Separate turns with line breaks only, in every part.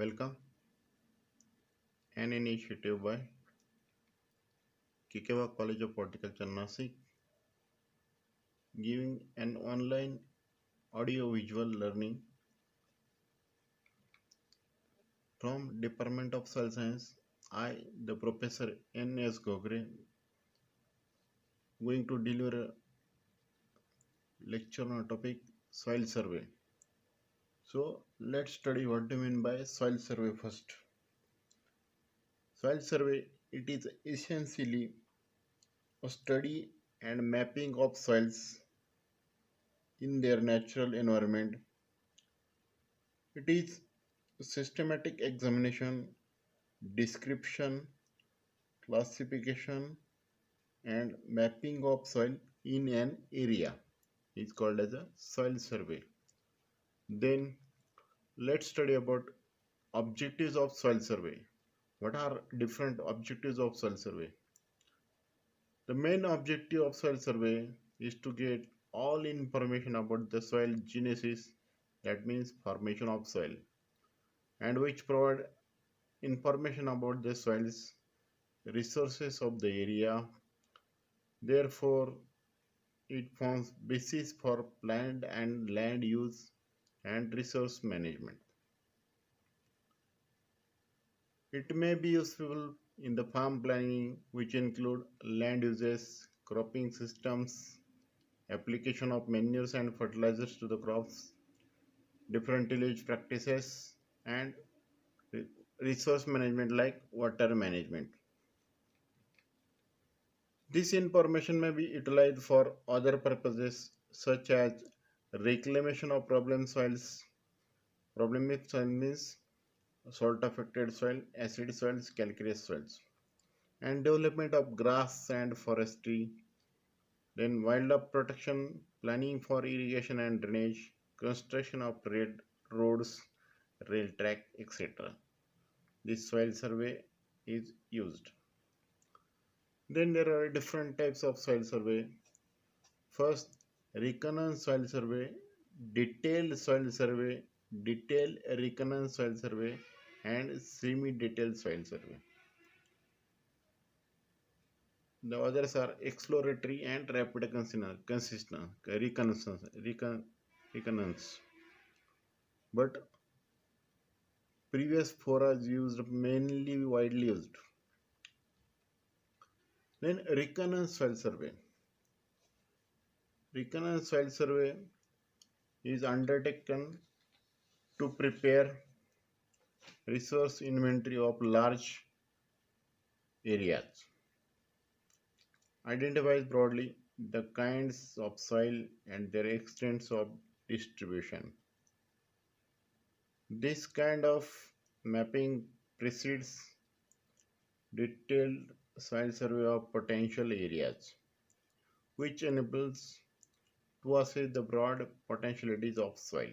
Welcome, an initiative by Kikewa College of Horticulture Nasik, giving an online audio-visual learning from Department of Soil Science. I, the Professor N.S. Gogre, going to deliver a lecture on a topic soil survey. So let's study what do you mean by soil survey first. Soil survey, it is essentially a study and mapping of soils in their natural environment. It is systematic examination, description, classification, and mapping of soil in an area is called as a soil survey. Then let's study about objectives of soil survey. What are different objectives of soil survey? The main objective of soil survey is to get all information about the soil genesis, that means formation of soil, and which provide information about the soil's resources of the area. Therefore, it forms basis for planned and land use and resource management. It may be useful in the farm planning, which include land uses, cropping systems, application of manures and fertilizers to the crops, different tillage practices, and resource management like water management. This information may be utilized for other purposes such as reclamation of problem soils. Problematic soil means salt affected soil, acid soils, calcareous soils, and development of grass and forestry, then wildlife protection, planning for irrigation and drainage, construction of roads, rail track, etc. This soil survey is used. Then there are different types of soil survey. First, Reconnaissance soil survey, detailed soil survey, detailed reconnaissance soil survey, and semi-detailed soil survey. The others are exploratory and rapid reconnaissance. But previous four are used mainly widely used. Then reconnaissance soil survey. Reconnaissance soil survey is undertaken to prepare resource inventory of large areas. Identifies broadly the kinds of soil and their extents of distribution. This kind of mapping precedes detailed soil survey of potential areas, which enables to assess the broad potentialities of soil.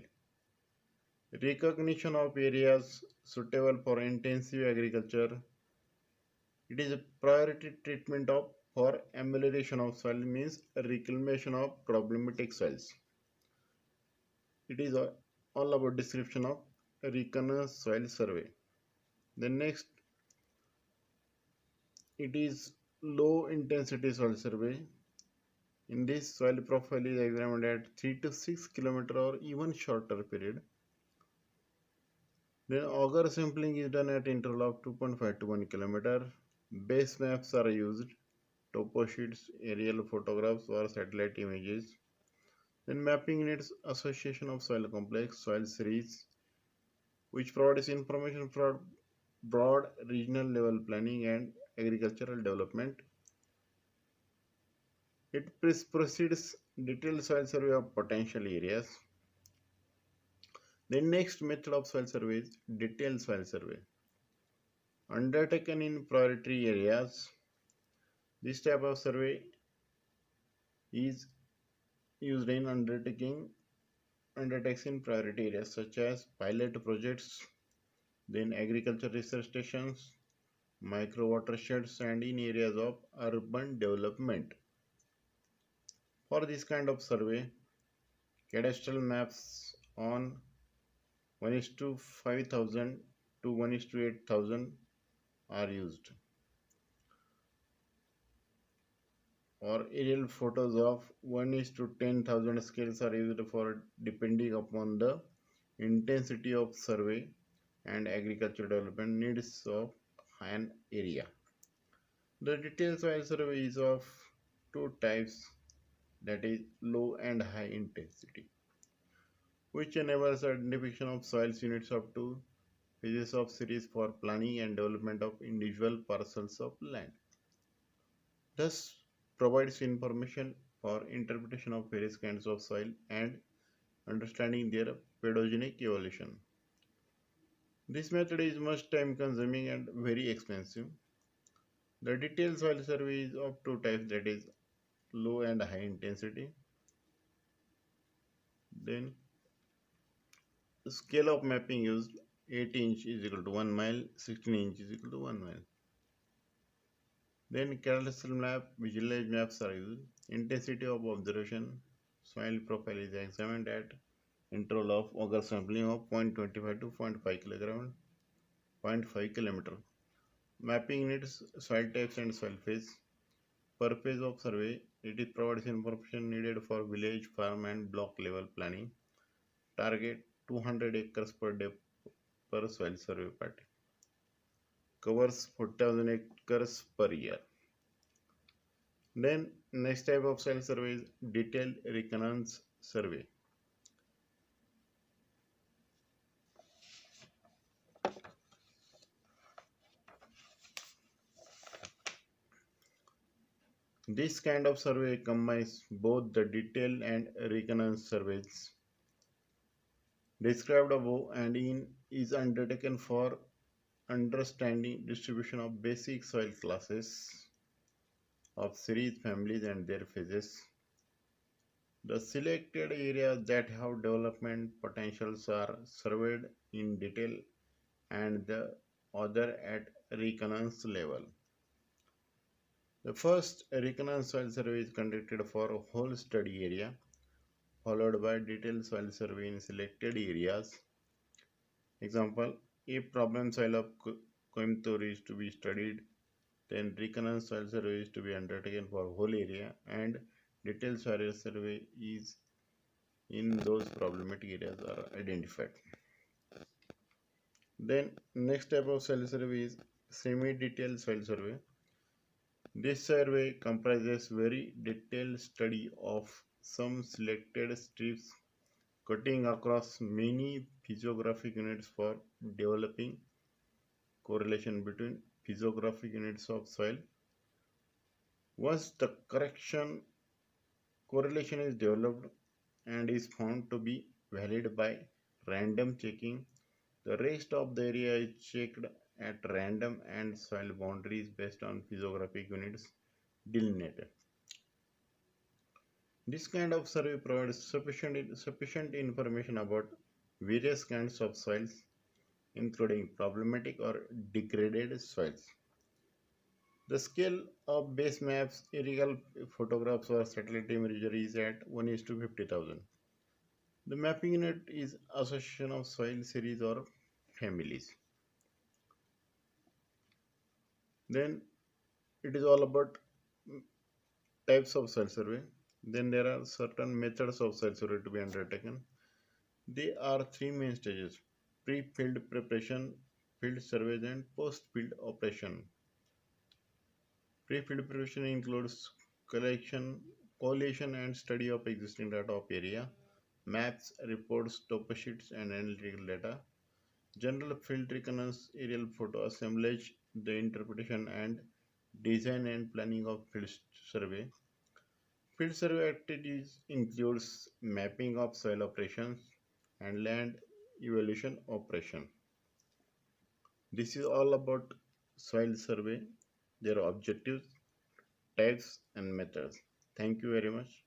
Recognition of areas suitable for intensive agriculture. It is a priority treatment of for amelioration of soil means reclamation of problematic soils. It is all about description of Reconnaissance soil survey. The next, it is low intensity soil survey. In this, soil profile is examined at 3 to 6 km or even shorter period. Then auger sampling is done at interval of 2.5 to 1 km. Base maps are used, topo sheets, aerial photographs or satellite images. Then mapping needs association of soil complex, soil series, which provides information for broad regional level planning and agricultural development. It proceeds detailed soil survey of potential areas. The next method of soil survey is detailed soil survey. Undertaken in priority areas, this type of survey is used in undertakes in priority areas such as pilot projects, then agriculture research stations, micro watersheds, and in areas of urban development. For this kind of survey, cadastral maps on 1:5000 to 1 is to 8,000 are used, or aerial photos of 1 is to 10,000 scales are used for depending upon the intensity of survey and agricultural development needs of an area. The detailed soil survey is of two types, that is low and high intensity, which enables identification of soils units up to phases of series for planning and development of individual parcels of land. Thus provides information for interpretation of various kinds of soil and understanding their pedogenic evolution. This method is much time consuming and very expensive. The detailed soil survey is of two types, that is low and high intensity. Then scale of mapping used, 8 inch is equal to 1 mile, 16 inch is equal to 1 mile. Then cadastral map, visualized maps are used. Intensity of observation, soil profile is examined at interval of auger sampling of 0.25 to 0.5 kg, 0.5 km. Mapping needs soil types and soil phase. Per phase of survey, it provides information needed for village, farm and block level planning. Target 200 acres per day per soil survey party. Covers 40,000 acres per year. Then next type of soil survey is detailed reconnaissance survey. This kind of survey combines both the detailed and reconnaissance surveys described above and in is undertaken for understanding distribution of basic soil classes of series families and their phases. The selected areas that have development potentials are surveyed in detail and the other at reconnaissance level. The first reconnaissance soil survey is conducted for a whole study area, followed by detailed soil survey in selected areas. Example, if problem soil of Coimbatore is to be studied, then reconnaissance soil survey is to be undertaken for whole area and detailed soil survey is in those problematic areas are identified. Then next type of soil survey is semi-detailed soil survey. This survey comprises very detailed study of some selected strips cutting across many physiographic units for developing correlation between physiographic units of soil. Once the correlation is developed and is found to be valid by random checking, the rest of the area is checked at random and soil boundaries based on physiographic units delineated. This kind of survey provides sufficient information about various kinds of soils, including problematic or degraded soils. The scale of base maps, aerial photographs or satellite imagery is at 1 is to 50,000. The mapping unit is association of soil series or families. Then it is all about types of soil survey. Then there are certain methods of soil survey to be undertaken. There are three main stages: pre-field preparation, field surveys and post-field operation. Pre-field preparation includes collection, collation and study of existing data of area, maps, reports, topo sheets and analytical data. General field reconnaissance, aerial photo assemblage, the interpretation and design and planning of field survey. Field survey activities includes mapping of soil operations and land evaluation operation. This is all about soil survey, their objectives, types and methods. Thank you very much.